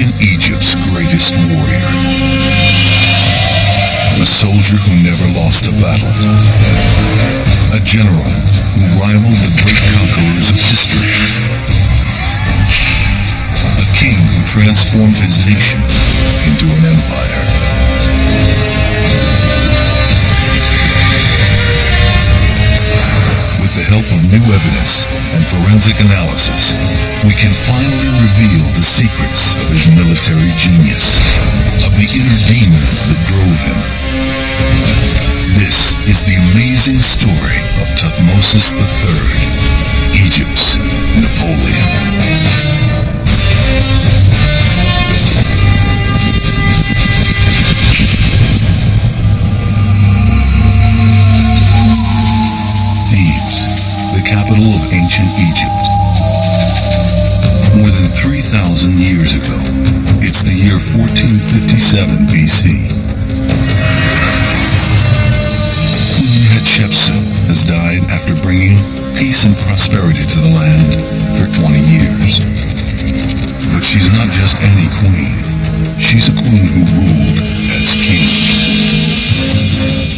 ancient Egypt's greatest warrior. A soldier who never lost a battle. A general who rivaled the great conquerors of history. A king who transformed his nation into an empire. With the help of new evidence and forensic analysis, we can finally reveal the secrets of his military genius, of the inner demons that drove him. This is the amazing story of Thutmose III, Egypt's Napoleon. Capital of ancient Egypt. More than 3,000 years ago, it's the year 1457 BC. Queen Hatshepsut has died after bringing peace and prosperity to the land for 20 years. But she's not just any queen. She's a queen who ruled as king.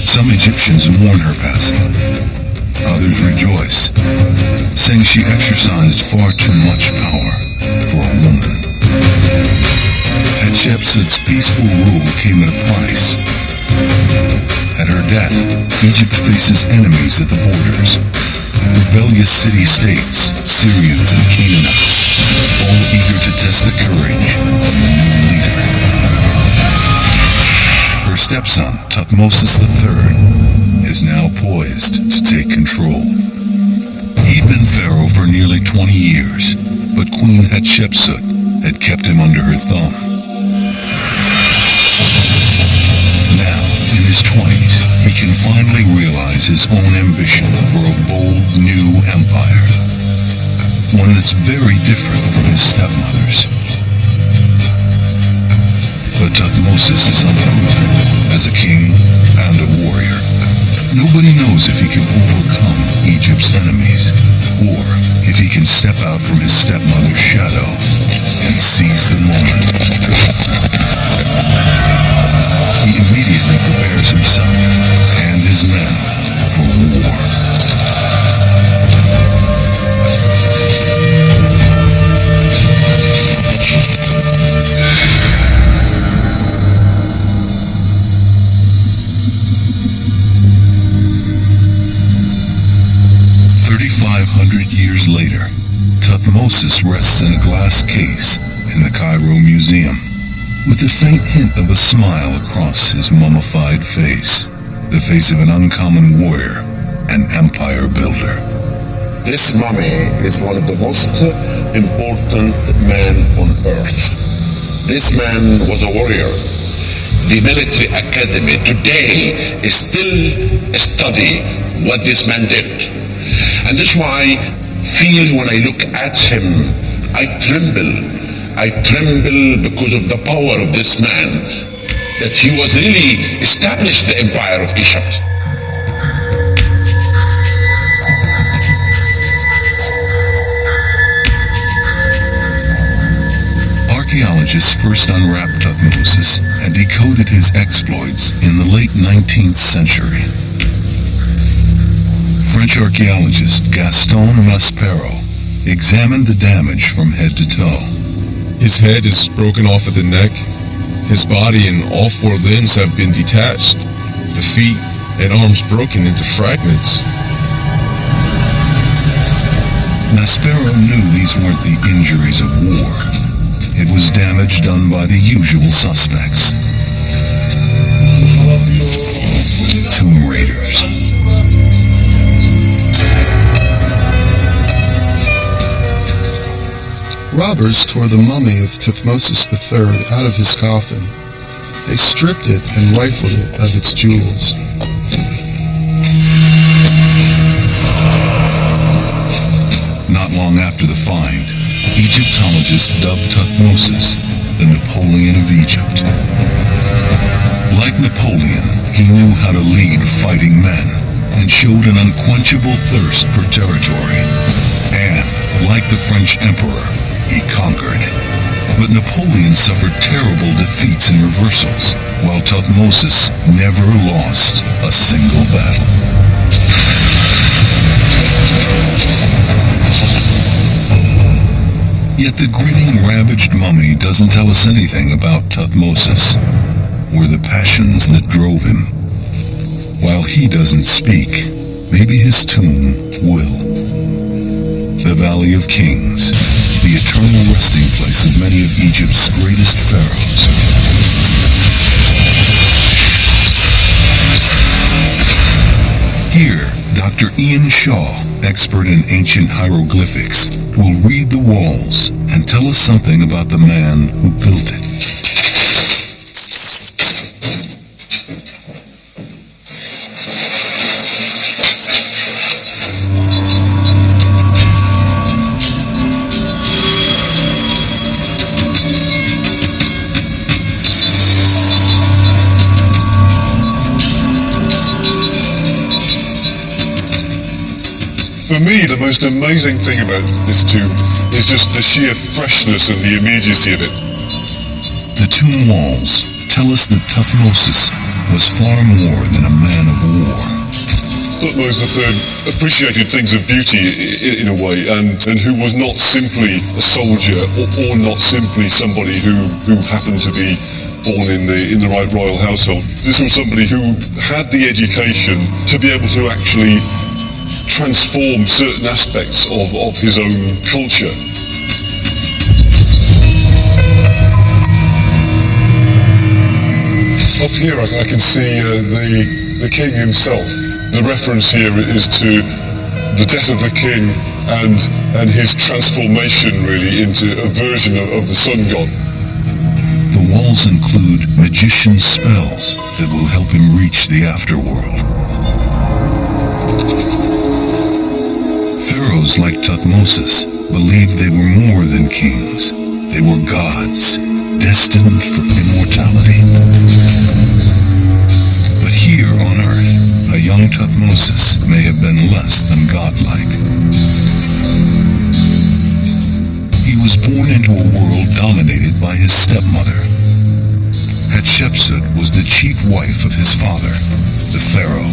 Some Egyptians mourn her passing. Others rejoice, saying she exercised far too much power for a woman. Hatshepsut's peaceful rule came at a price. At her death, Egypt faces enemies at the borders. Rebellious city-states, Syrians and Canaanites, all eager to test the courage of the new leader. Her stepson, Thutmose III, is now poised to take control. He'd been pharaoh for nearly 20 years, but Queen Hatshepsut had kept him under her thumb. Now, in his 20s, he can finally realize his own ambition for a bold new empire. One that's very different from his stepmother's. But Thutmose is unproven as a king and a warrior. Nobody knows if he can overcome Egypt's enemies, or if he can step out from his stepmother's shadow and seize the moment. He immediately prepares himself and his men for war. 3,500 years later, Thutmose rests in a glass case in the Cairo Museum, with a faint hint of a smile across his mummified face, the face of an uncommon warrior and empire builder. This mummy is one of the most important men on earth. This man was a warrior. The military academy today is still study what this man did. And that's why I feel when I look at him, I tremble. I tremble because of the power of this man, that he was really established the empire of Egypt. Archaeologists first unwrapped Thutmose and decoded his exploits in the late 19th century. French archaeologist Gaston Maspero examined the damage from head to toe. His head is broken off at the neck. His body and all four limbs have been detached. The feet and arms broken into fragments. Maspero knew these weren't the injuries of war. It was damage done by the usual suspects. Tomb Raiders. Robbers tore the mummy of Thutmose III out of his coffin. They stripped it and rifled it of its jewels. Not long after the find, Egyptologists dubbed Thutmose the Napoleon of Egypt. Like Napoleon, he knew how to lead fighting men and showed an unquenchable thirst for territory. And, like the French emperor, he conquered. But Napoleon suffered terrible defeats and reversals, while Thutmose never lost a single battle. Yet the grinning, ravaged mummy doesn't tell us anything about Thutmose, or the passions that drove him. While he doesn't speak, maybe his tomb will. The Valley of Kings, the eternal resting place of many of Egypt's greatest pharaohs. Here, Dr. Ian Shaw, expert in ancient hieroglyphics, will read the walls and tell us something about the man who built it. For me, the most amazing thing about this tomb is just the sheer freshness and the immediacy of it. The tomb walls tell us that Thutmose was far more than a man of war. Thutmose III appreciated things of beauty in a way, and who was not simply a soldier or not simply somebody who happened to be born in the right royal household. This was somebody who had the education to be able to actually transform certain aspects of his own culture. Up here I can see the king himself. The reference here is to the death of the king and his transformation really into a version of the sun god. The walls include magician spells that will help him reach the afterworld. Pharaohs like Thutmose believed they were more than kings. They were gods, destined for immortality. But here on Earth, a young Thutmose may have been less than godlike. He was born into a world dominated by his stepmother. Hatshepsut was the chief wife of his father, the pharaoh.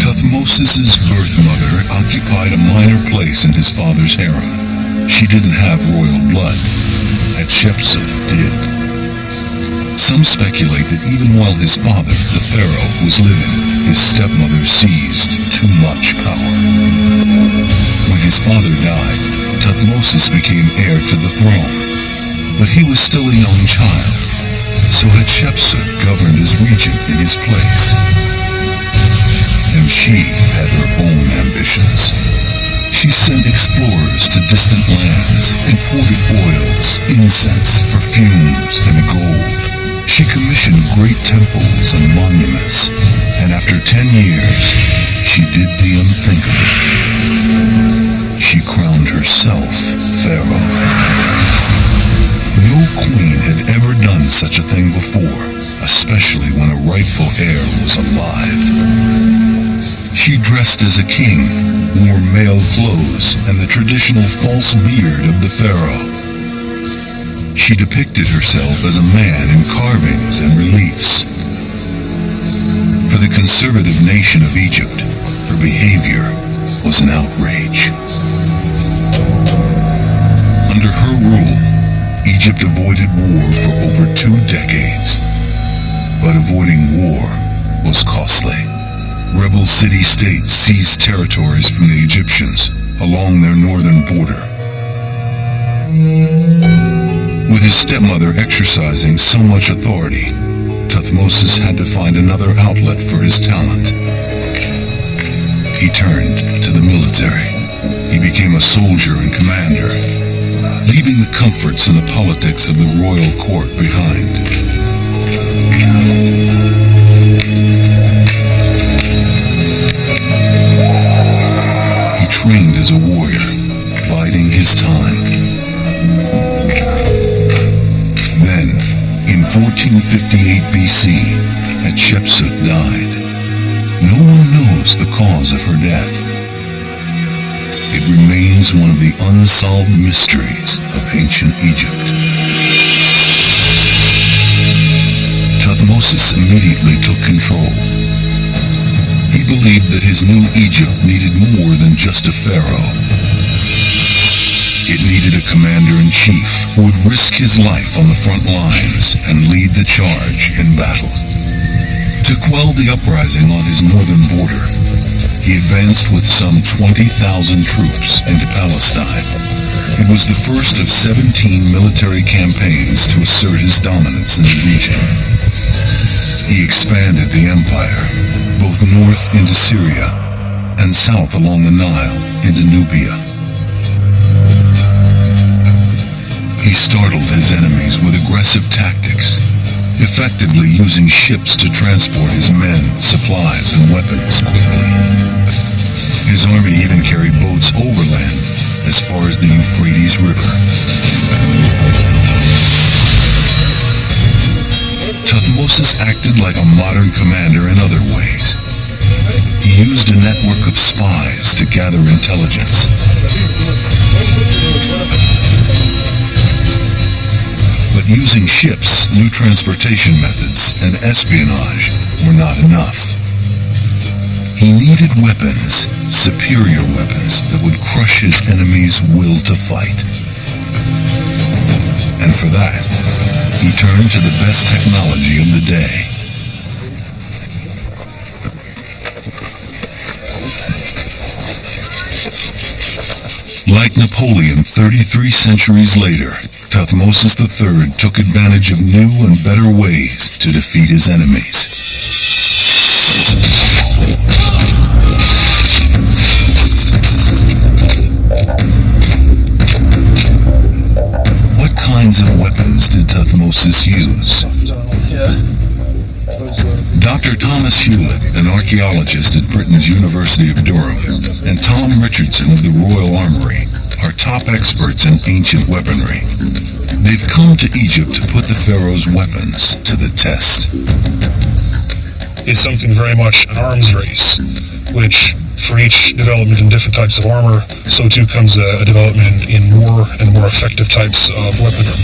Thutmose's birth mother occupied a minor place in his father's harem. She didn't have royal blood. Hatshepsut did. Some speculate that even while his father, the pharaoh, was living, his stepmother seized too much power. When his father died, Thutmose became heir to the throne. But he was still a young child, so Hatshepsut governed as regent in his place. And she had her own ambitions. She sent explorers to distant lands, imported oils, incense, perfumes, and gold. She commissioned great temples and monuments, and after 10 years, she did the unthinkable. She crowned herself pharaoh. No queen had ever done such a thing before, especially when a rightful heir was alive. She dressed as a king, wore male clothes and the traditional false beard of the pharaoh. She depicted herself as a man in carvings and reliefs. For the conservative nation of Egypt, her behavior was an outrage. Under her rule, Egypt avoided war for over 2 decades. But avoiding war was costly. Rebel city-states seized territories from the Egyptians along their northern border. With his stepmother exercising so much authority, Thutmose had to find another outlet for his talent. He turned to the military. He became a soldier and commander, leaving the comforts and the politics of the royal court behind. He trained as a warrior, biding his time. Then, in 1458 BC, Hatshepsut died. No one knows the cause of her death. it remains one of the unsolved mysteries of ancient Egypt. Thutmose immediately took control. He believed that his new Egypt needed more than just a pharaoh. It needed a commander-in-chief who would risk his life on the front lines and lead the charge in battle. To quell the uprising on his northern border, he advanced with some 20,000 troops into Palestine. It was the first of 17 military campaigns to assert his dominance in the region. He expanded the empire, both north into Syria and south along the Nile into Nubia. He startled his enemies with aggressive tactics, effectively using ships to transport his men, supplies, and weapons quickly. His army even carried boats overland as far as the Euphrates River. Thutmose acted like a modern commander in other ways. He used a network of spies to gather intelligence. But using ships, new transportation methods, and espionage were not enough. He needed weapons, superior weapons that would crush his enemies' will to fight. And for that, he turned to the best technology of the day. Like Napoleon 33 centuries later, Thutmose III took advantage of new and better ways to defeat his enemies. What kinds of weapons did Thutmose use? Dr. Thomas Hewlett, an archaeologist at Britain's University of Durham, and Tom Richardson of the Royal Armoury are top experts in ancient weaponry. They've come to Egypt to put the pharaoh's weapons to the test. It's something very much an arms race, which for each development in different types of armor, so too comes a development in more and more effective types of weaponry.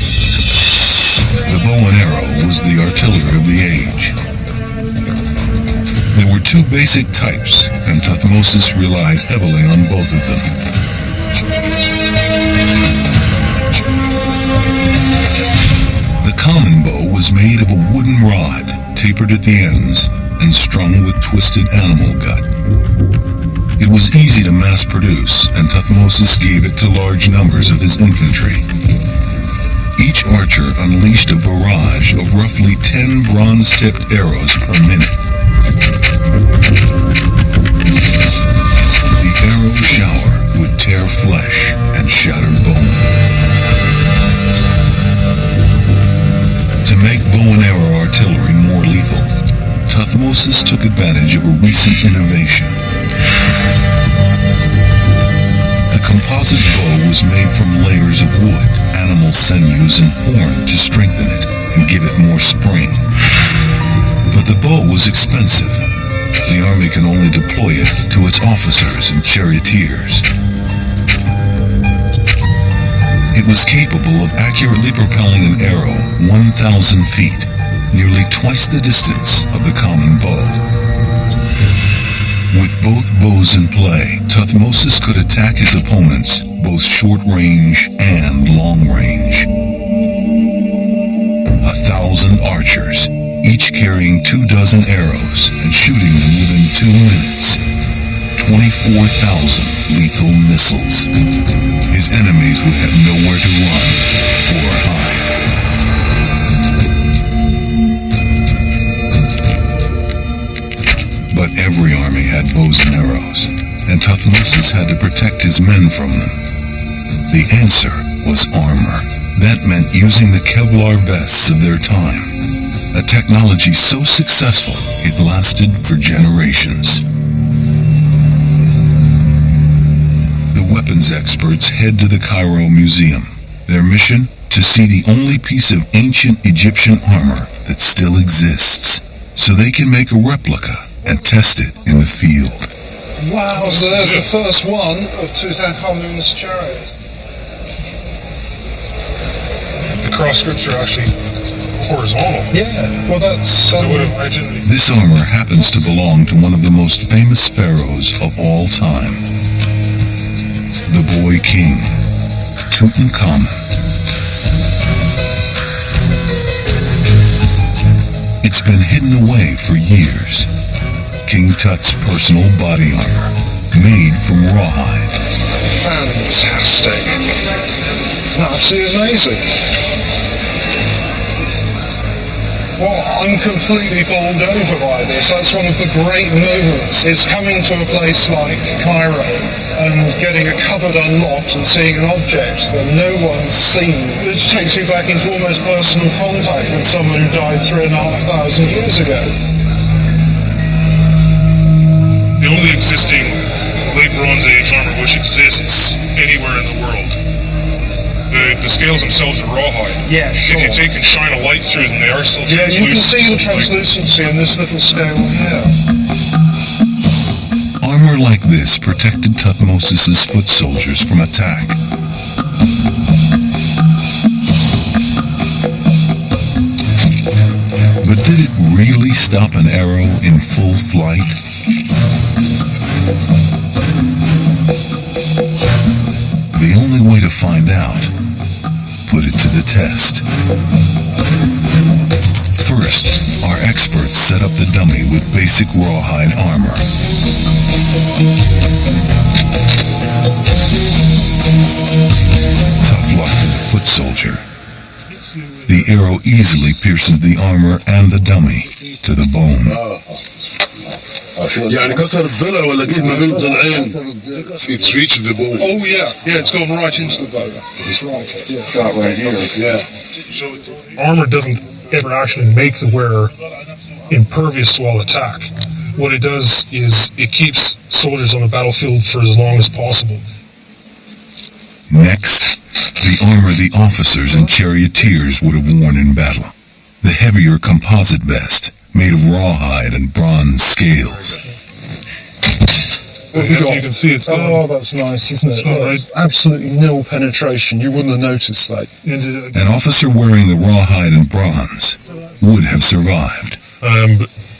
The bow and arrow was the artillery of the age. There were two basic types, and Thutmose relied heavily on both of them. The common bow was made of a wooden rod, tapered at the ends, and strung with twisted animal gut. It was easy to mass produce, and Thutmose gave it to large numbers of his infantry. Each archer unleashed a barrage of roughly 10 bronze-tipped arrows per minute. The arrow shower would tear flesh and shatter bone. To make bow and arrow artillery more lethal, Thutmose took advantage of a recent innovation. The composite bow was made from layers of wood, animal sinews, and horn to strengthen it and give it more spring. But the bow was expensive. The army can only deploy it to its officers and charioteers. It was capable of accurately propelling an arrow 1,000 feet, nearly twice the distance of the common bow. With both bows in play, Thutmose could attack his opponents both short range and long range. 1,000 archers, each carrying 24 arrows and shooting them within 2 minutes. 24,000 lethal missiles. His enemies would have nowhere to run or hide. But every army had bows and arrows, and Thutmose had to protect his men from them. The answer was armor. That meant using the Kevlar vests of their time, a technology so successful it lasted for generations. The weapons experts head to the Cairo Museum. Their mission? To see the only piece of ancient Egyptian armor that still exists, so they can make a replica and test it in the field. Wow, so there's the first one of Tutankhamun's chariots. The cross strips are actually horizontal. Yeah, well that's... So I would imagine... This armor happens to belong to one of the most famous pharaohs of all time, the Boy King, Tutankhamun. It's been hidden away for years. King Tut's personal body armor, made from rawhide. Fantastic. It's absolutely amazing. Well, I'm completely bowled over by this. That's one of the great moments, is coming to a place like Cairo and getting a cupboard unlocked and seeing an object that no one's seen, which takes you back into almost personal contact with someone who died 3,500 years ago. The only existing late Bronze Age armor which exists anywhere in the world. The scales themselves are rawhide. Yeah, sure. If you take and shine a light through them, they are still translucent. Yeah, you can see the translucency in this little scale here. Armor like this protected Thutmose' foot soldiers from attack. But did it really stop an arrow in full flight? The only way to find out, put it to the test. First, our experts set up the dummy with basic rawhide armor. Tough luck for the foot soldier. The arrow easily pierces the armor and the dummy to the bone. يعني كسر الضلع ولا جه ما بين ضلعين. It's reached the bone. Oh yeah, it's gone right into the bone. It's right. Got right here. Yeah. Armor doesn't ever actually make the wearer impervious to all attack. What it does is it keeps soldiers on the battlefield for as long as possible. Next, the armor the officers and charioteers would have worn in battle. The heavier composite vest, made of rawhide and bronze scales. As you can see, it's Oh, that's nice, isn't it? Right. Absolutely nil penetration. You wouldn't have noticed that. An officer wearing the rawhide and bronze would have survived.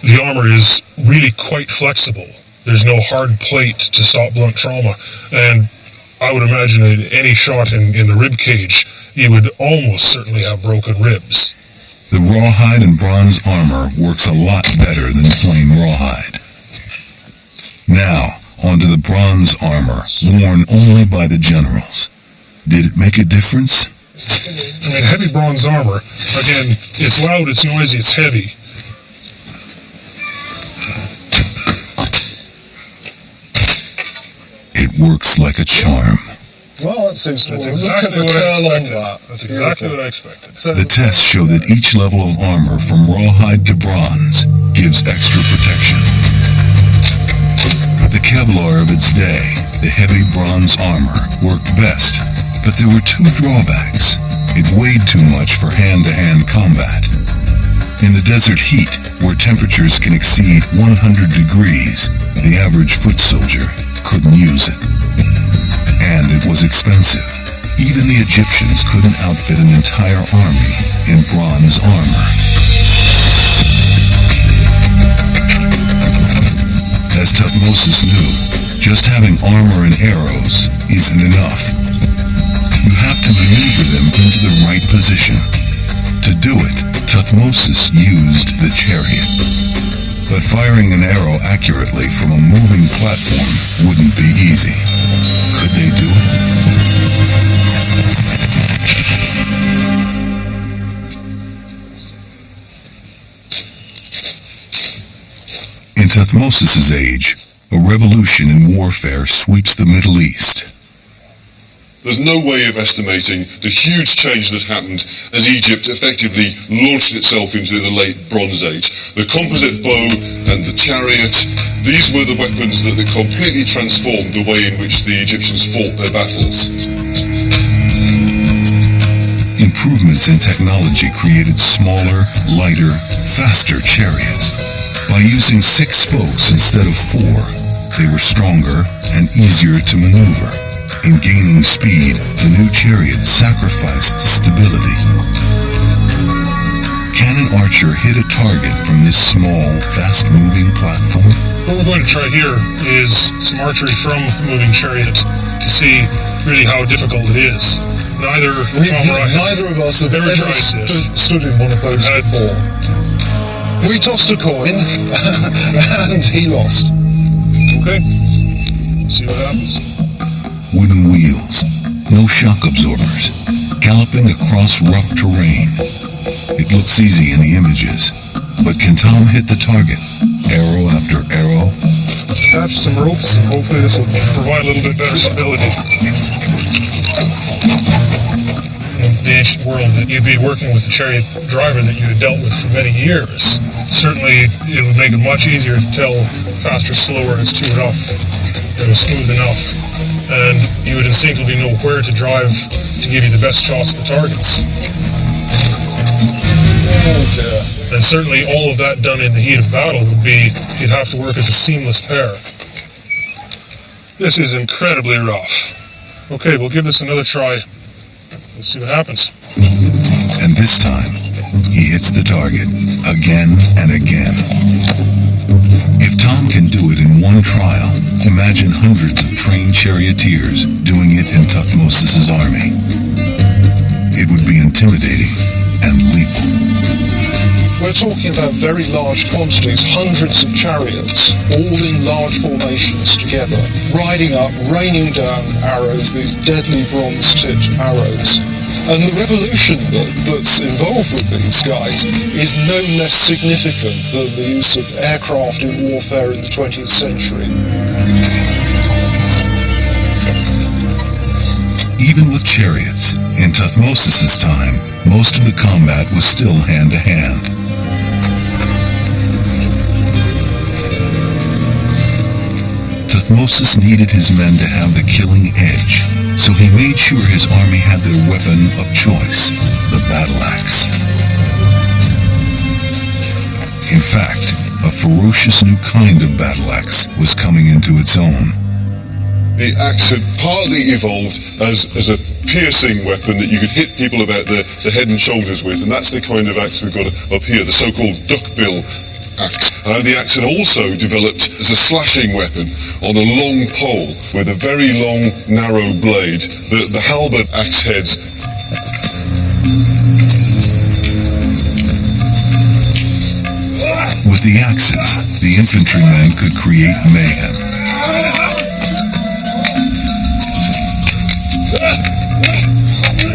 The armor is really quite flexible. There's no hard plate to stop blunt trauma, and I would imagine that any shot in the rib cage, you would almost certainly have broken ribs. The rawhide and bronze armor works a lot better than plain rawhide. Now, onto the bronze armor, worn only by the generals. Did it make a difference? I mean, heavy bronze armor, again, it's loud, it's noisy, it's heavy. It works like a charm. Well, that seems to That's work. exactly Look at the what I curl on expected. that. That's exactly what I expected. So The tests show that each level of armor from rawhide to bronze gives extra protection. The Kevlar of its day, the heavy bronze armor, worked best, but there were two drawbacks. It weighed too much for hand-to-hand combat. In the desert heat, where temperatures can exceed 100 degrees, the average foot soldier couldn't use it. And it was expensive. Even the Egyptians couldn't outfit an entire army in bronze armor. As Thutmose knew, just having armor and arrows isn't enough. You have to maneuver them into the right position. To do it, Thutmose used the chariot. But firing an arrow accurately from a moving platform wouldn't be easy. Could they do it? In Thutmose' age, a revolution in warfare sweeps the Middle East. There's no way of estimating the huge change that happened as Egypt effectively launched itself into the late Bronze Age. The composite bow and the chariot, these were the weapons that completely transformed the way in which the Egyptians fought their battles. Improvements in technology created smaller, lighter, faster chariots. By using 6 spokes instead of 4, They were stronger and easier to maneuver. In gaining speed, the new chariot sacrificed stability. Can an archer hit a target from this small, fast-moving platform? What we're going to try here is some archery from a moving chariot to see really how difficult it is. Neither of us have ever stood in one of those before. We tossed a coin, and he lost. Okay, let's see what happens. Wooden wheels, no shock absorbers, galloping across rough terrain. It looks easy in the images, but can Tom hit the target? Arrow after arrow? Attach some ropes, and hopefully this will provide a little bit better stability. In the ancient world, that you'd be working with a chariot driver that you had dealt with for many years. Certainly, it would make it much easier to tell fast or slower as to enough, or smooth enough. And you would instinctively know where to drive to give you the best shots at the targets. And certainly all of that done in the heat of battle would be, you'd have to work as a seamless pair. This is incredibly rough. Okay, we'll give this another try. Let's see what happens. And this time, he hits the target again and again. If Tom can do it in one trial, imagine hundreds of trained charioteers doing it in Thutmosis' army. It would be intimidating and lethal. We're talking about very large quantities, hundreds of chariots, all in large formations together, riding up, raining down arrows, these deadly bronze-tipped arrows. And the revolution that's involved with these guys is no less significant than the use of aircraft in warfare in the 20th century. Even with chariots, in Thutmosis' time, most of the combat was still hand-to-hand. Thutmosis needed his men to have the killing edge, so he made sure his army had their weapon of choice, the battle axe. In fact, a ferocious new kind of battle axe was coming into its own. The axe had partly evolved as a piercing weapon that you could hit people about the head and shoulders with, and that's the kind of axe we've got up here, the so-called duckbill axe. The axe had also developed as a slashing weapon on a long pole with a very long, narrow blade. The halberd axe heads. With the axes, the infantrymen could create mayhem.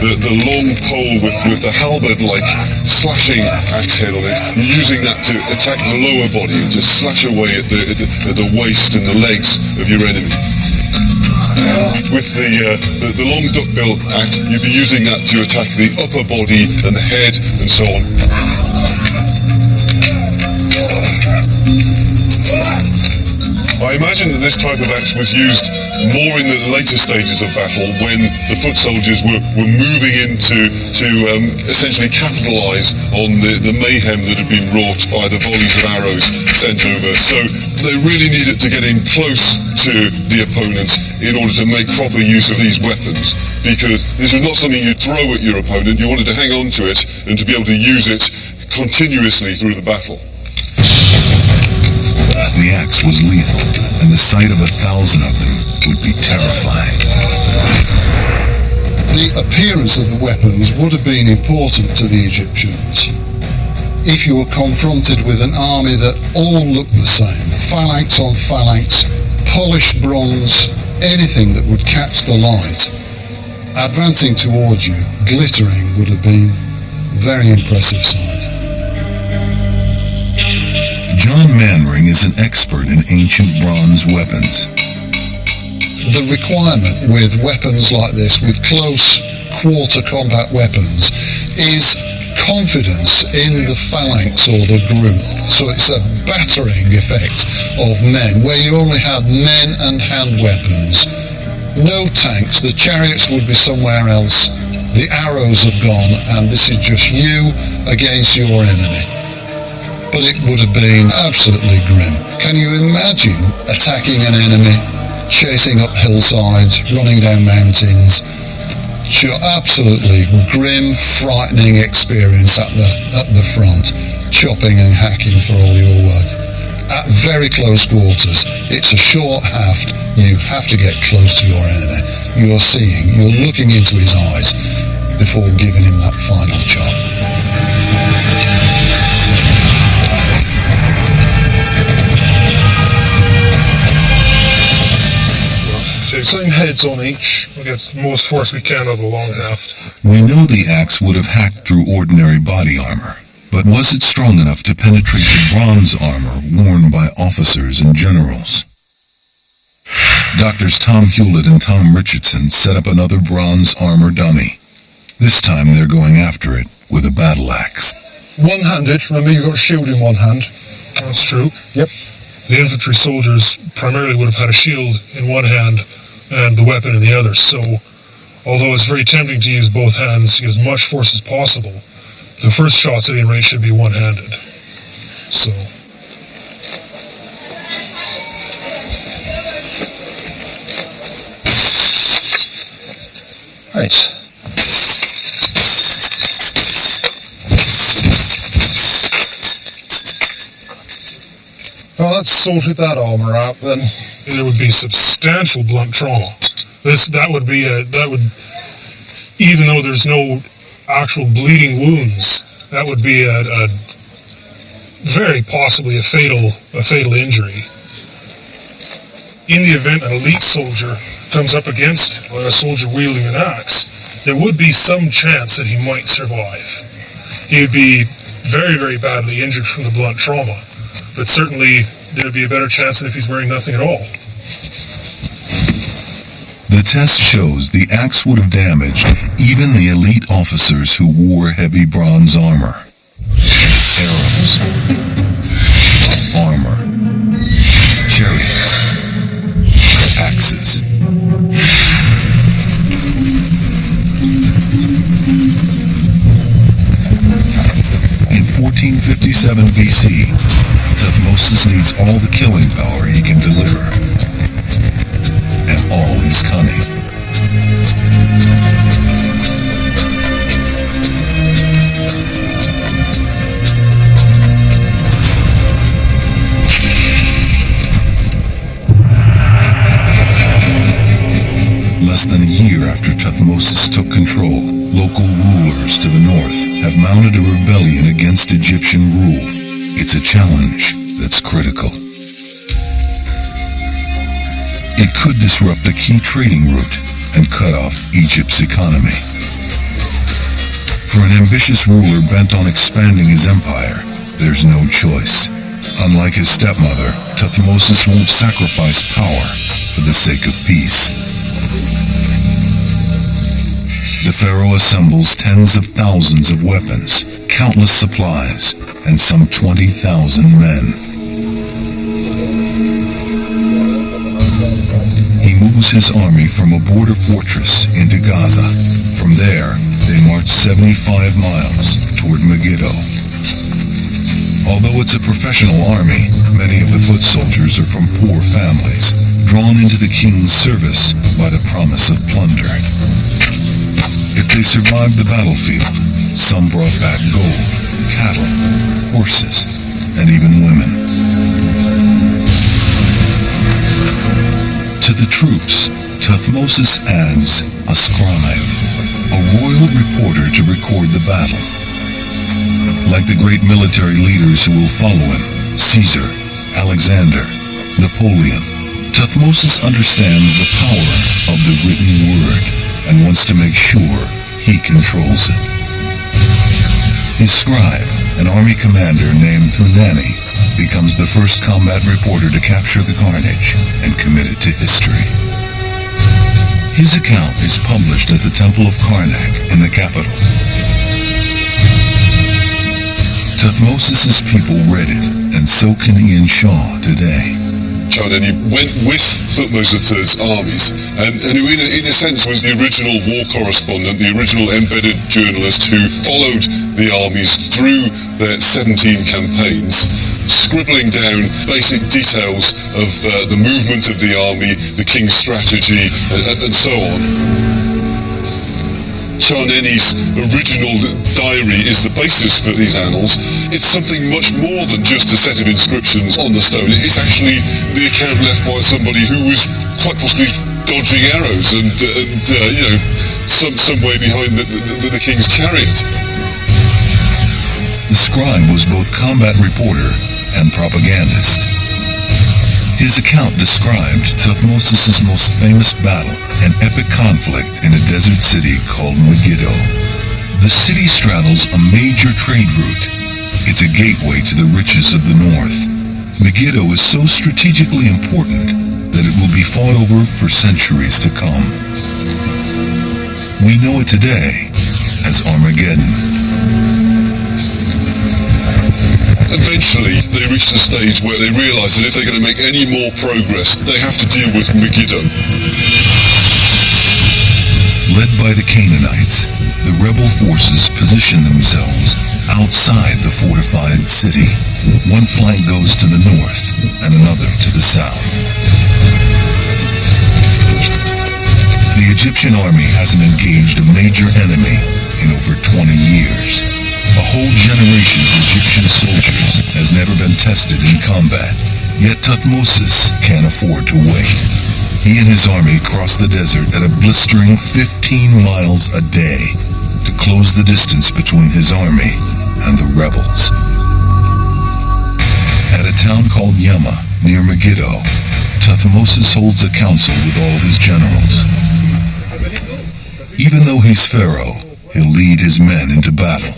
The long pole with the halberd-like slashing axe head on it, using that to attack the lower body and to slash away at the waist and the legs of your enemy. With the long duckbill axe, you'd be using that to attack the upper body and the head and so on. I imagine that this type of axe was used more in the later stages of battle when the foot soldiers were moving in to essentially capitalise on the mayhem that had been wrought by the volleys of arrows sent over. So they really needed to get in close to the opponents in order to make proper use of these weapons, because this was not something you throw at your opponent. You wanted to hang on to it and to be able to use it continuously through the battle. The axe was lethal, and the sight of 1,000 of them would be terrifying. The appearance of the weapons would have been important to the Egyptians. If you were confronted with an army that all looked the same, phalanx on phalanx, polished bronze, anything that would catch the light, advancing towards you, glittering, would have been a very impressive sight. John Manring is an expert in ancient bronze weapons. The requirement with weapons like this, with close quarter combat weapons, is confidence in the phalanx or the group. So it's a battering effect of men, where you only had men and hand weapons. No tanks, the chariots would be somewhere else, the arrows have gone, and this is just you against your enemy. but it would have been absolutely grim. Can you imagine attacking an enemy, chasing up hillsides, running down mountains? It's your absolutely grim, frightening experience at the front, chopping and hacking for all you're worth. At very close quarters, it's a short haft. You have to get close to your enemy. You're looking into his eyes before giving him that final chop. Same heads on each. We'll get the most force we can out of the long haft. We know the axe would have hacked through ordinary body armor, but was it strong enough to penetrate the bronze armor worn by officers and generals? Doctors Tom Hewlett and Tom Richardson set up another bronze armor dummy. This time they're going after it with a battle axe. One-handed, remember you've got a shield in one hand. That's true. Yep. The infantry soldiers primarily would have had a shield in one hand and the weapon in the other, so although it's very tempting to use both hands to get as much force as possible, the first shots at aim rate should be one-handed. So Right. Well, that's sorted that armour out then. there would be substantial blunt trauma. That would even though there's no actual bleeding wounds, that would be a very possibly a fatal injury. In the event an elite soldier comes up against a soldier wielding an axe, there would be some chance that he might survive. He would be very, very badly injured from the blunt trauma, but certainly there would be a better chance than if he's wearing nothing at all. The test shows the axe would have damaged even the elite officers who wore heavy bronze armor. Arrows, armor, chariots, axes. In 1457 BC, Thutmosis needs all the killing power he can deliver, and all his cunning. Less than a year after Thutmosis took control, local rulers to the north have mounted a rebellion against Egyptian rule. It's a challenge that's critical. It could disrupt a key trading route and cut off Egypt's economy. For an ambitious ruler bent on expanding his empire, there's no choice. Unlike his stepmother, Thutmosis won't sacrifice power for the sake of peace. The pharaoh assembles tens of thousands of weapons, countless supplies, and some 20,000 men. He moves his army from a border fortress into Gaza. From there, they march 75 miles toward Megiddo. Although it's a professional army, many of the foot soldiers are from poor families, drawn into the king's service by the promise of plunder. If they survived the battlefield, some brought back gold, cattle, horses, and even women. To the troops, Thutmosis adds a scribe, a royal reporter to record the battle. Like the great military leaders who will follow him, Caesar, Alexander, Napoleon, Thutmosis understands the power of the written word and wants to make sure he controls it. His scribe, an army commander named Thunani, becomes the first combat reporter to capture the carnage and commit it to history. His account is published at the Temple of Karnak in the capital. Thutmosis's people read it, and so can Ian Shaw today. Chaldeni went with Thutmose III's armies, and who in a sense was the original war correspondent, the original embedded journalist who followed the armies through their 17 campaigns, scribbling down basic details of the movement of the army, the king's strategy, and so on. Chaldeni's original diary is the basis for these annals. It's something much more than just a set of inscriptions on the stone. It's actually the account left by somebody who was quite possibly dodging arrows and some way behind the king's chariot. The scribe was both combat reporter and propagandist. His account described Thutmosis' most famous battle, an epic conflict in a desert city called Megiddo. The city straddles a major trade route. It's a gateway to the riches of the north. Megiddo is so strategically important that it will be fought over for centuries to come. We know it today as Armageddon. Eventually, they reach the stage where they realize that if they're going to make any more progress, they have to deal with Megiddo. Led by the Canaanites, the rebel forces position themselves outside the fortified city. One flank goes to the north and another to the south. The Egyptian army hasn't engaged a major enemy in over 20 years. A whole generation of Egyptian soldiers has never been tested in combat, yet Thutmosis can't afford to wait. He and his army cross the desert at a blistering 15 miles a day to close the distance between his army and the rebels. At a town called Yama, near Megiddo, Thutmosis holds a council with all his generals. Even though he's pharaoh, he'll lead his men into battle.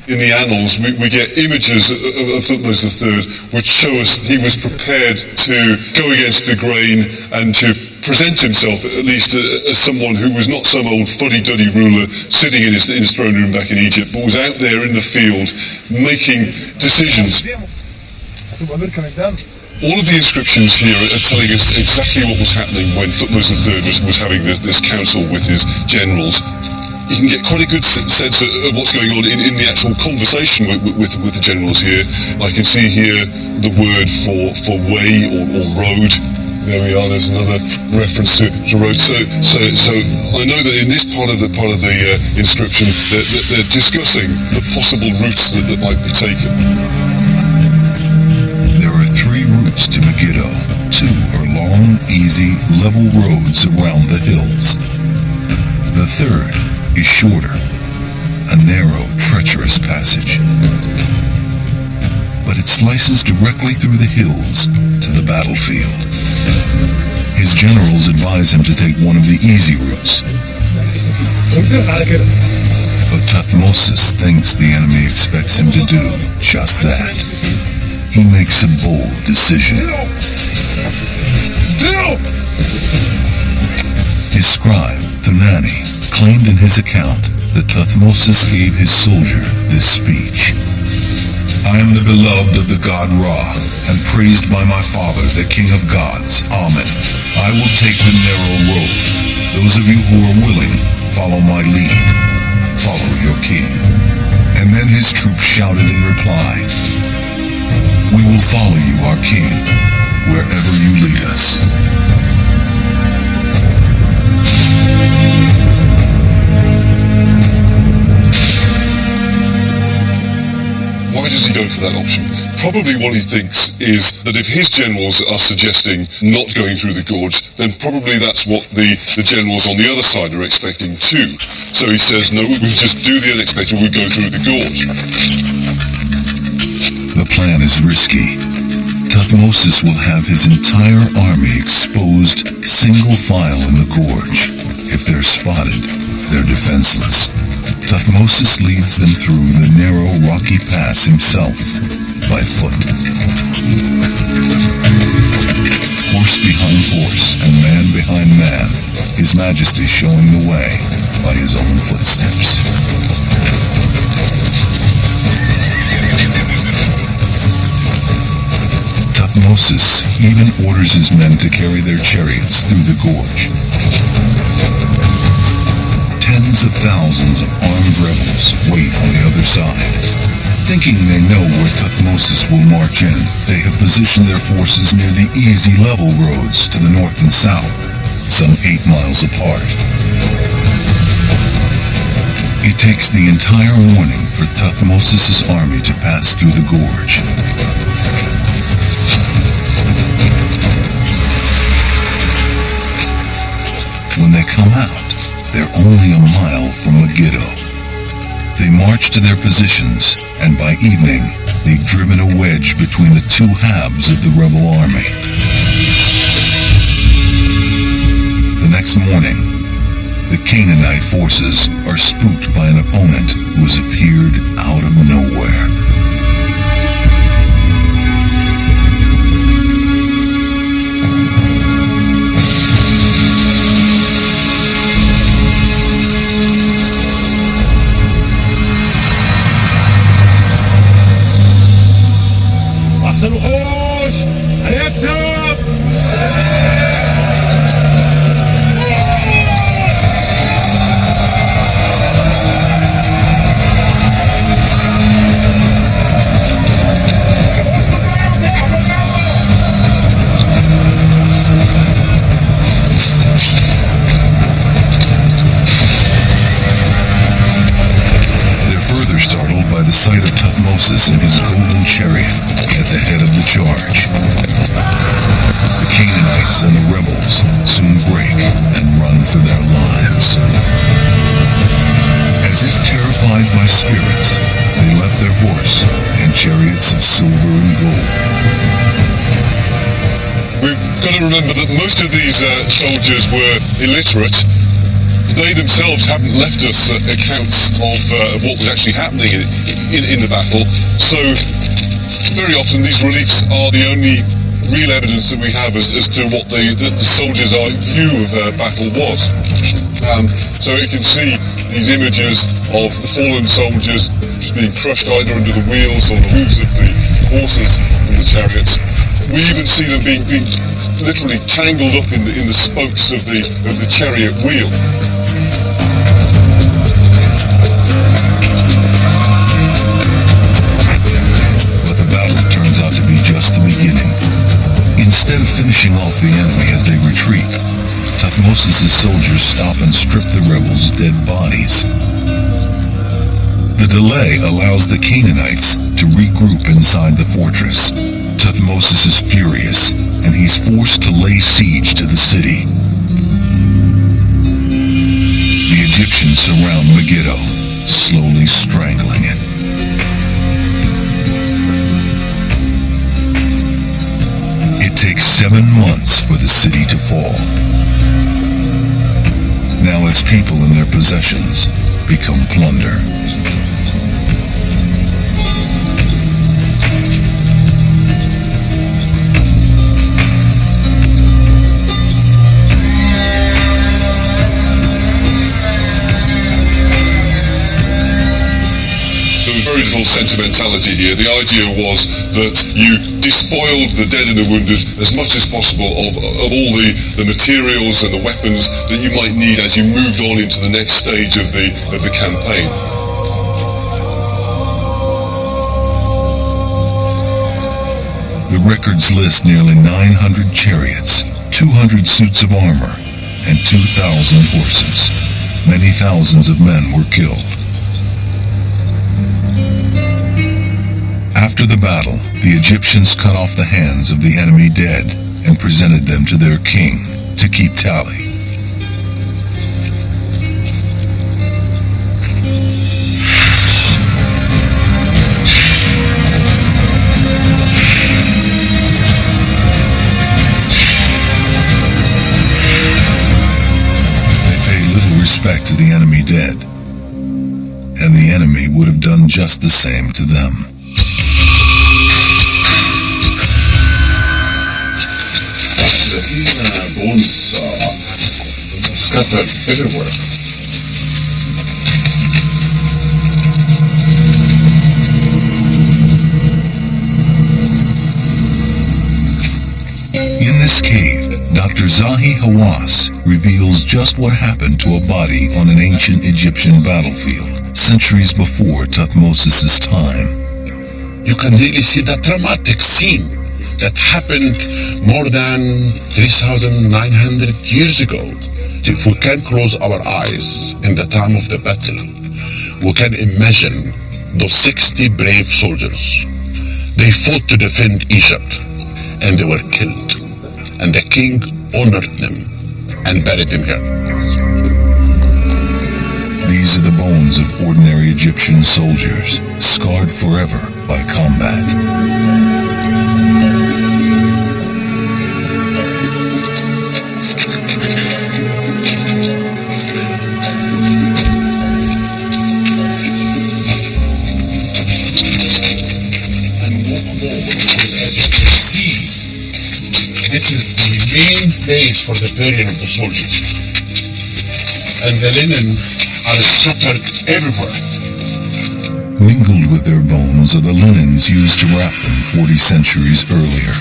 In the annals, we get images of Thutmose III which show us he was prepared to go against the grain and to present himself, at least, as someone who was not some old fuddy-duddy ruler sitting in his throne room back in Egypt, but was out there in the field making decisions. All of the inscriptions here are telling us exactly what was happening when Thutmose III was having this council with his generals. You can get quite a good sense of what's going on in the actual conversation with the generals here. I can see here the word for way or road. There we are. There's another reference to road. So I know that in this part of the inscription, they're discussing the possible routes that might be taken. There are 3 routes to Megiddo. 2 are long, easy, level roads around the hills. The third is shorter, a narrow, treacherous passage. But it slices directly through the hills to the battlefield. His generals advise him to take one of the easy routes. But Thutmosis thinks the enemy expects him to do just that. He makes a bold decision. His scribe, Thunani, claimed in his account that Thutmosis gave his soldier this speech. I am the beloved of the god Ra, and praised by my father, the king of gods, Amen. I will take the narrow road. Those of you who are willing, follow my lead. Follow your king. And then his troops shouted in reply, we will follow you, our king, wherever you lead us. Why does he go for that option? Probably what he thinks is that if his generals are suggesting not going through the gorge, then probably that's what the generals on the other side are expecting too. So he says, no, we'll just do the unexpected, we'll go through the gorge. The plan is risky. Thutmosis will have his entire army exposed single file in the gorge. If they're spotted, they're defenseless. Thutmosis leads them through the narrow rocky pass himself, by foot. Horse behind horse and man behind man, His Majesty showing the way by his own footsteps. Thutmosis even orders his men to carry their chariots through the gorge. Tens of thousands of armed rebels wait on the other side. Thinking they know where Thutmosis will march in, they have positioned their forces near the easy level roads to the north and south, some 8 miles apart. It takes the entire morning for Thutmose' army to pass through the gorge. When they come out, they're only a mile from Megiddo. They march to their positions, and by evening, they've driven a wedge between the two halves of the rebel army. The next morning, the Canaanite forces are spooked by an opponent who has appeared out of nowhere. Sight of Thutmosis and his golden chariot at the head of the charge. The Canaanites and the rebels soon break and run for their lives. As if terrified by spirits, they left their horse and chariots of silver and gold. We've got to remember that most of these soldiers were illiterate. They themselves haven't left us accounts of what was actually happening in the battle. So very often these reliefs are the only real evidence that we have as to what the soldiers' view of battle was. So you can see these images of the fallen soldiers just being crushed either under the wheels or the hooves of the horses and the chariots. We even see them being literally tangled up in the spokes of the chariot wheel. But the battle turns out to be just the beginning. Instead of finishing off the enemy as they retreat, Thutmose' soldiers stop and strip the rebels' dead bodies. The delay allows the Canaanites to regroup inside the fortress. Thutmose is furious, and he's forced to lay siege to the city. The Egyptians surround Megiddo, slowly strangling it. It takes 7 months for the city to fall. Now its people and their possessions become plunder. Sentimentality here. The idea was that you despoiled the dead and the wounded as much as possible of all the materials and the weapons that you might need as you moved on into the next stage of the campaign. The records list nearly 900 chariots, 200 suits of armor, and 2,000 horses. Many thousands of men were killed. After the battle, the Egyptians cut off the hands of the enemy dead and presented them to their king to keep tally. They pay little respect to the enemy dead, and the enemy would have done just the same to them. Bones scattered everywhere. this cave, Dr. Zahi Hawass reveals just what happened to a body on an ancient Egyptian battlefield centuries before Thutmose' time. You can really see that dramatic scene that happened more than 3,900 years ago. If we can close our eyes in the time of the battle, we can imagine those 60 brave soldiers. They fought to defend Egypt, and they were killed. And the king honored them and buried them here. These are the bones of ordinary Egyptian soldiers, scarred forever by combat. This is the main place for the burial of the soldiers. And the linen are scattered everywhere. Mingled with their bones are the linens used to wrap them 40 centuries earlier.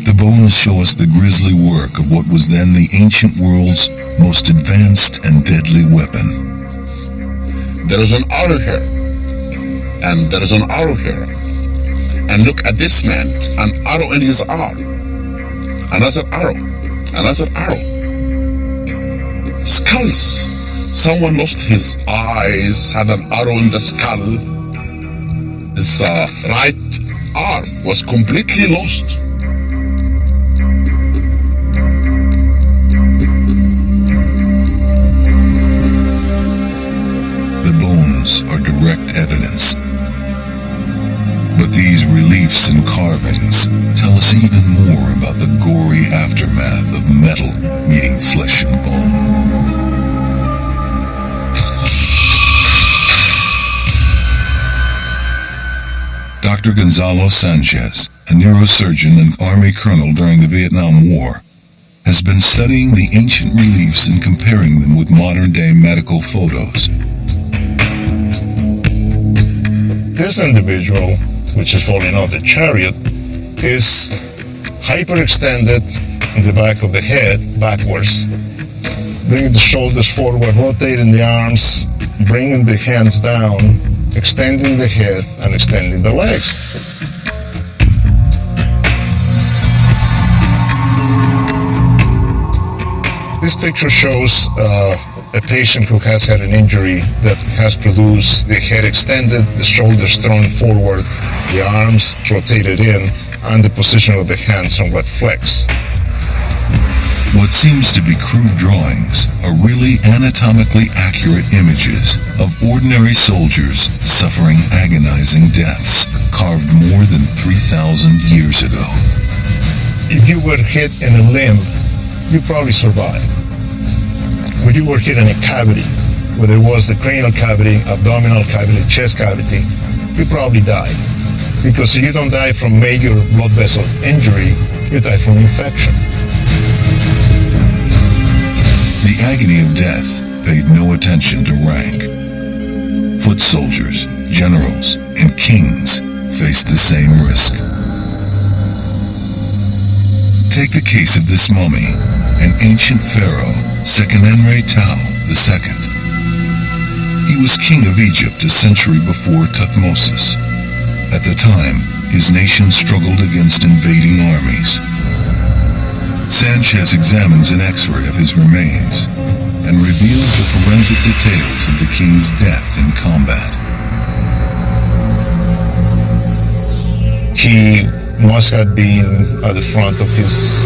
The bones show us the grisly work of what was then the ancient world's most advanced and deadly weapon. There is an arrow here. And there is an arrow here. And look at this man, an arrow in his arm. Another arrow. Another arrow. Skulls. Someone lost his eyes, had an arrow in the skull. His right arm was completely lost. The bones are direct evidence. But these reliefs and carvings tell us even more about the gory aftermath of metal meeting flesh and bone. Dr. Gonzalo Sanchez, a neurosurgeon and Army colonel during the Vietnam War, has been studying the ancient reliefs and comparing them with modern-day medical photos. This individual, which is falling off the chariot, is hyperextended in the back of the head, backwards, bringing the shoulders forward, rotating the arms, bringing the hands down, extending the head and extending the legs. This picture shows a patient who has had an injury that has produced the head extended, the shoulders thrown forward, the arms rotated in, and the position of the hands somewhat flexed. What seems to be crude drawings are really anatomically accurate images of ordinary soldiers suffering agonizing deaths carved more than 3,000 years ago. If you were hit in a limb, you probably survived. When you were hit in a cavity, whether it was the cranial cavity, abdominal cavity, chest cavity, you probably died. Because you don't die from major blood vessel injury, you die from infection. The agony of death paid no attention to rank. Foot soldiers, generals, and kings faced the same risk. Take the case of this mummy, an ancient pharaoh, Sekenenre Tao II. He was king of Egypt a century before Thutmose. At the time, his nation struggled against invading armies. Sanchez examines an X-ray of his remains and reveals the forensic details of the king's death in combat. He must have been at the front of his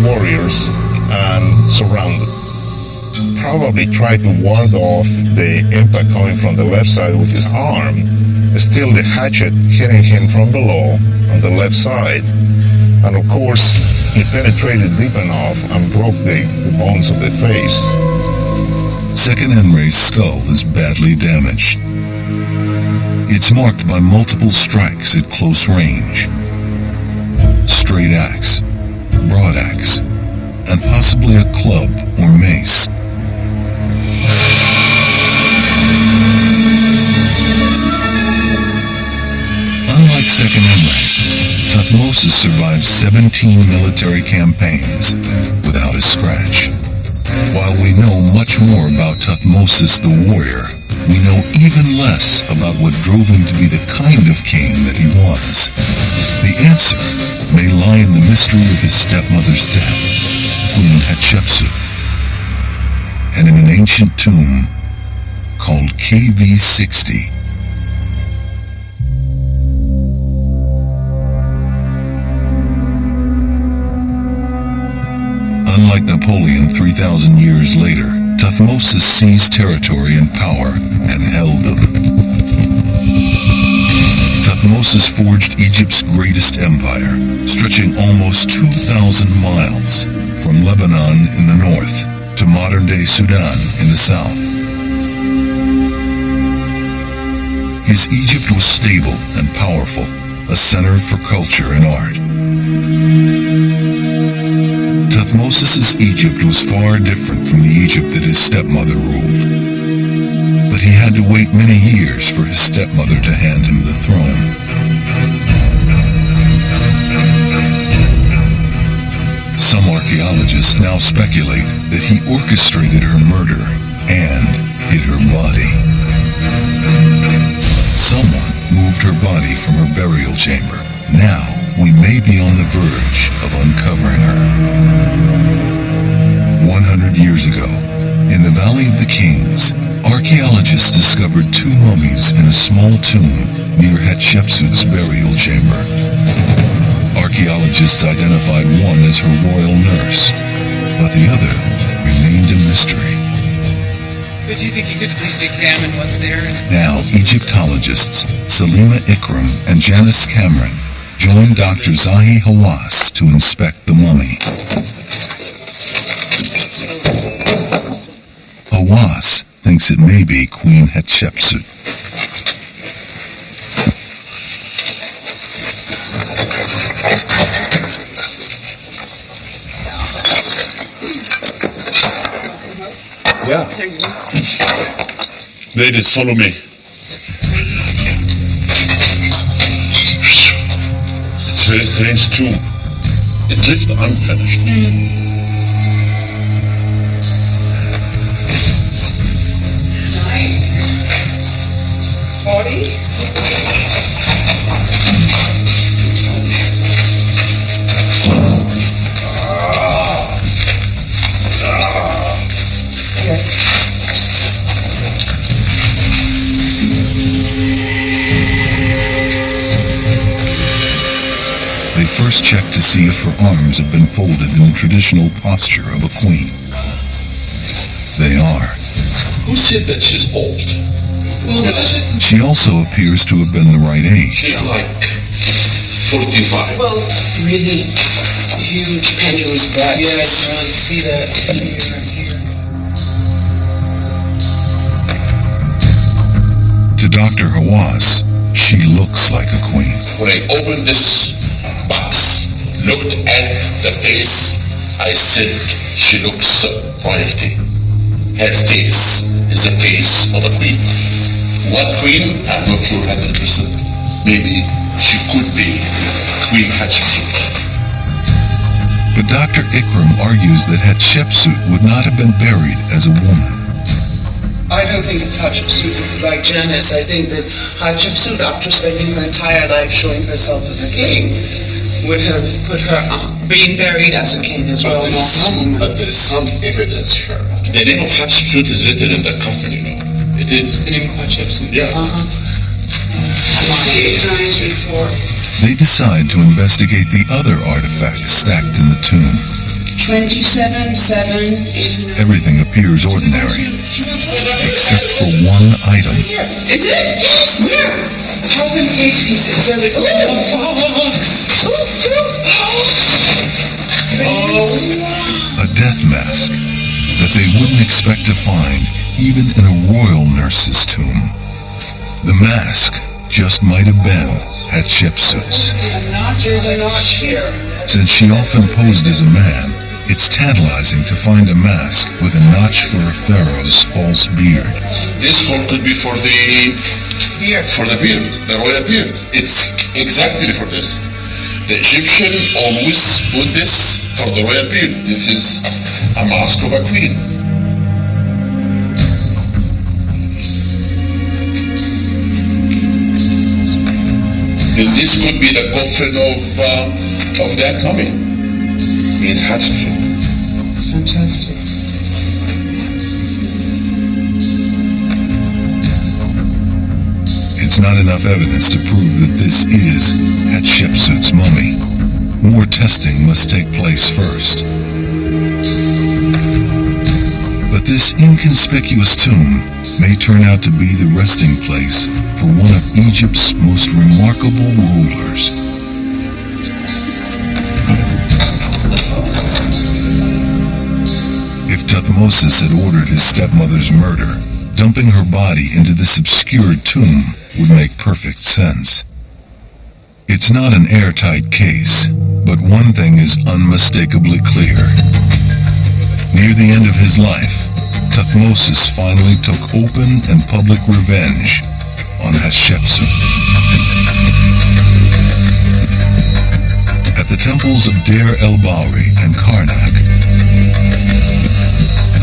warriors and surrounded. Probably tried to ward off the impact coming from the left side with his arm. Still the hatchet hitting him from below on the left side. And of course, he penetrated deep enough and broke the bones of the face. Sekenenre's skull is badly damaged. It's marked by multiple strikes at close range. Straight axe, broad axe, and possibly a club or mace. Unlike Thutmose survived 17 military campaigns without a scratch. While we know much more about Thutmose the warrior, we know even less about what drove him to be the kind of king that he was. The answer may lie in the mystery of his stepmother's death, Queen Hatshepsut, and in an ancient tomb called KV60. Unlike Napoleon 3,000 years later, Thutmose seized territory and power and held them. Thutmose forged Egypt's greatest empire, stretching almost 2,000 miles from Lebanon in the north to modern-day Sudan in the south. His Egypt was stable and powerful, a center for culture and art. Thutmose's Egypt was far different from the Egypt that his stepmother ruled. But he had to wait many years for his stepmother to hand him the throne. Some archaeologists now speculate that he orchestrated her murder and hid her body. Someone moved her body from her burial chamber. Now, we may be on the verge of uncovering her. 100 years ago, in the Valley of the Kings, archaeologists discovered two mummies in a small tomb near Hatshepsut's burial chamber. Archaeologists identified one as her royal nurse, but the other remained a mystery. But do you think you could at least examine what's there? Now, Egyptologists Salima Ikram and Janice Cameron joined Dr. Zahi Hawass to inspect the mummy. Hawass thinks it may be Queen Hatshepsut. Yeah. Ladies, follow me. It's a very strange tomb. It's left unfinished. Nice. 40? They first check to see if her arms have been folded in the traditional posture of a queen. They are. Who said that she's old? Well, She also appears to have been the right age. She's like 45. well, really huge pendulous breasts. Yeah, I can really see that here. To Dr. Hawass, she looks like a queen. When I opened this box, looked at the face, I said she looks royalty. Her face is the face of a queen. What queen? I'm not sure 100%. Maybe she could be Queen Hatshepsut. But Dr. Ikram argues that Hatshepsut would not have been buried as a woman. I don't think it's Hatshepsut like Janice. I think that Hatshepsut, after spending her entire life showing herself as a king, would have put her being buried as a king as well. But there is some evidence here. The name of Hatshepsut is written in the coffin, you know. It is. The name of Hatshepsut. Yeah. 6894. They decide to investigate the other artifacts stacked in the tomb. 27-7. Everything appears ordinary, except for one item. Is it? Yes. Where? How many case pieces? Does it? A death mask that they wouldn't expect to find even in a royal nurse's tomb. The mask just might have been Hatshepsut's. There's a notch here. Since she often posed as a man, it's tantalizing to find a mask with a notch for a pharaoh's false beard. This hole could be for the beard, the royal beard. It's exactly for this. The Egyptian always put this for the royal period. This is a mask of a queen. And this could be the coffin of that mummy. It's Hatshepsut. It's fantastic. It's not enough evidence to prove that this is Hatshepsut's mummy. More testing must take place first. But this inconspicuous tomb may turn out to be the resting place for one of Egypt's most remarkable rulers. If Thutmosis had ordered his stepmother's murder, dumping her body into this obscured tomb would make perfect sense. It's not an airtight case, but one thing is unmistakably clear. Near the end of his life, Thutmosis finally took open and public revenge on Hatshepsut. At the temples of Deir el-Bahri and Karnak,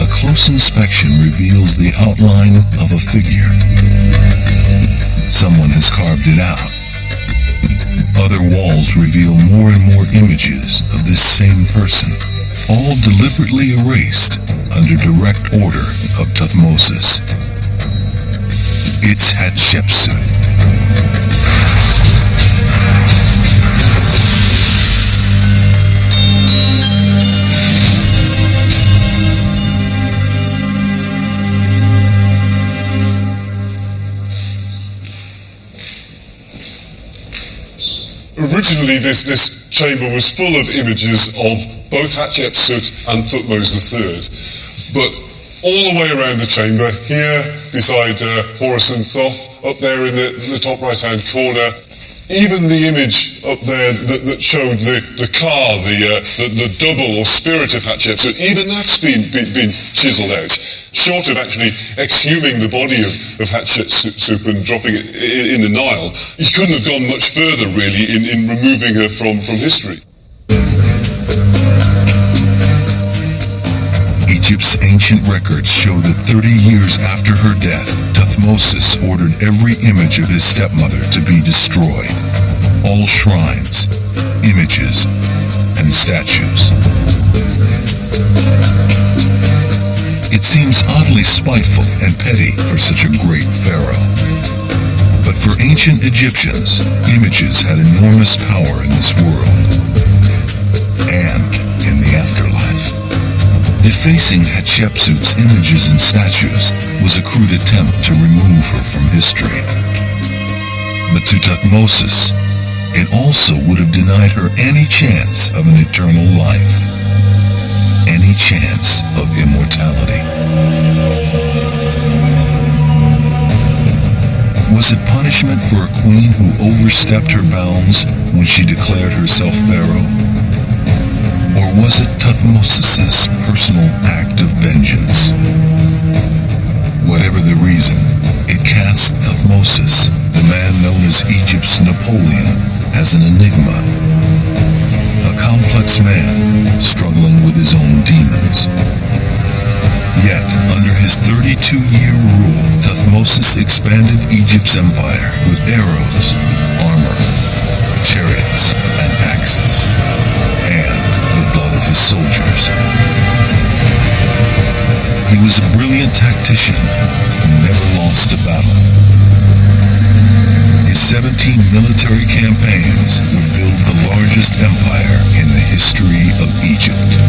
a close inspection reveals the outline of a figure. Someone has carved it out. Other walls reveal more and more images of this same person, all deliberately erased under direct order of Thutmosis. It's Hatshepsut. Originally, this chamber was full of images of both Hatshepsut and Thutmose III, but all the way around the chamber, here beside Horus and Thoth, up there in the top right-hand corner, even the image up there that showed the car, the double or spirit of Hatshepsut, even that's been chiseled out. Short of actually exhuming the body of Hatshepsut and dropping it in the Nile, you couldn't have gone much further, really, in removing her from history. Egypt's ancient records show that 30 years after her death, Thutmosis ordered every image of his stepmother to be destroyed. All shrines, images, and statues. It seems oddly spiteful and petty for such a great pharaoh. But for ancient Egyptians, images had enormous power in this world and in the afterlife. Defacing Hatshepsut's images and statues was a crude attempt to remove her from history. But to Thutmosis, it also would have denied her any chance of an eternal life, any chance of immortality. Was it punishment for a queen who overstepped her bounds when she declared herself pharaoh? Or was it Thutmosis's personal act of vengeance? Whatever the reason, it casts Thutmosis, the man known as Egypt's Napoleon, as an enigma. A complex man struggling with his own demons. Yet, under his 32-year rule, Thutmosis expanded Egypt's empire with arrows, armor, chariots, and axes, and the blood of his soldiers. He was a brilliant tactician who never lost a battle. His 17 military campaigns would build the largest empire in the history of Egypt.